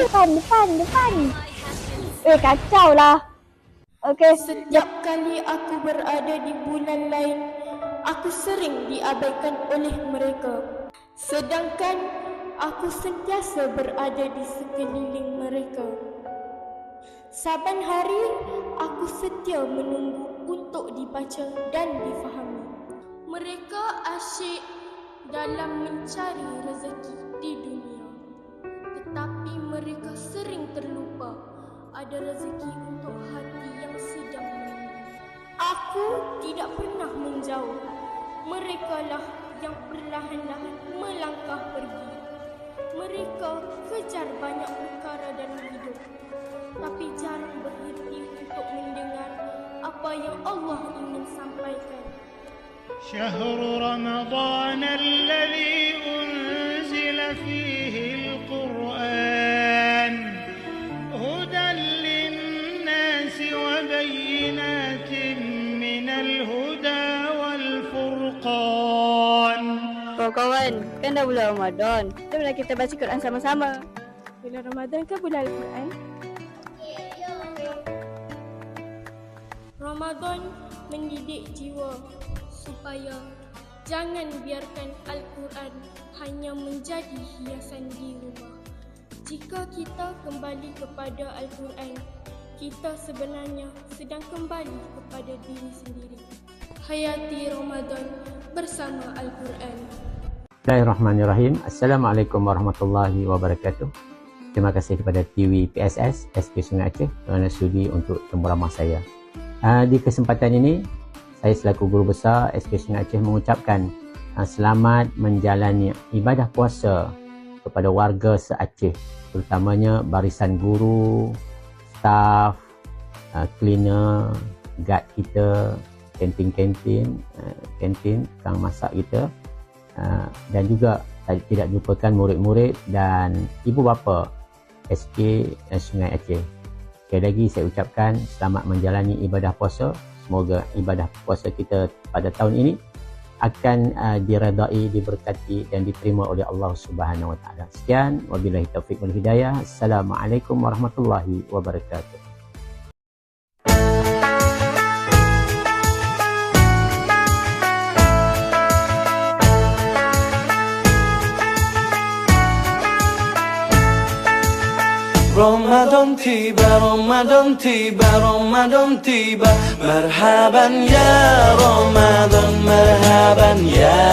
Depan. Kacau lah. Okey. Setiap kali aku berada di bulan lain, aku sering diabaikan oleh mereka. Sedangkan aku sentiasa berada di sekeliling mereka. Saban hari, aku setia menunggu untuk dibaca dan difahami. Mereka asyik dalam mencari rezeki di dunia. Tetapi mereka sering terlupa ada rezeki untuk hati yang sedang menunggu. Aku tidak pernah menjauh. Merekalah yang perlahan-lahan melangkah pergi. Mereka kejar banyak perkara dalam hidup, tapi jarang berhenti untuk mendengar apa yang Allah ingin sampaikan. شهر رمضان الذي أنزل فيه القرآن هدى للناس وبينات من الهدى والفرقان. Kawan-kawan, kan dah bulan Ramadan. Jomlah kita baca Quran sama-sama. Bulan Ramadan kan bulan Al-Quran? Ramadan mendidik jiwa supaya jangan biarkan Al-Quran hanya menjadi hiasan di rumah. Jika kita kembali kepada Al-Quran, kita sebenarnya sedang kembali kepada diri sendiri. Hayati Ramadan bersama Al-Quran. Bismillahirrahmanirrahim. Assalamualaikum warahmatullahi wabarakatuh. Terima kasih kepada TV PSS SP Sungai Aceh kerana sudi untuk temu ramah saya. Di kesempatan ini, saya selaku Guru Besar SP Sungai Aceh mengucapkan selamat menjalani ibadah puasa kepada warga se-Aceh, terutamanya barisan guru, staf, cleaner, guard kita, kantin, tukang masak kita, dan juga tidak lupakan murid-murid dan ibu bapa SK Sungai Aceh. Sekali lagi saya ucapkan selamat menjalani ibadah puasa. Semoga ibadah puasa kita pada tahun ini akan diredai, diberkati dan diterima oleh Allah Subhanahu Wa Taala. Sekian, wabillahi taufiq wal hidayah. Assalamualaikum warahmatullahi wabarakatuh. رمضان تيبا مرحبا يا رمضان مرحبا يا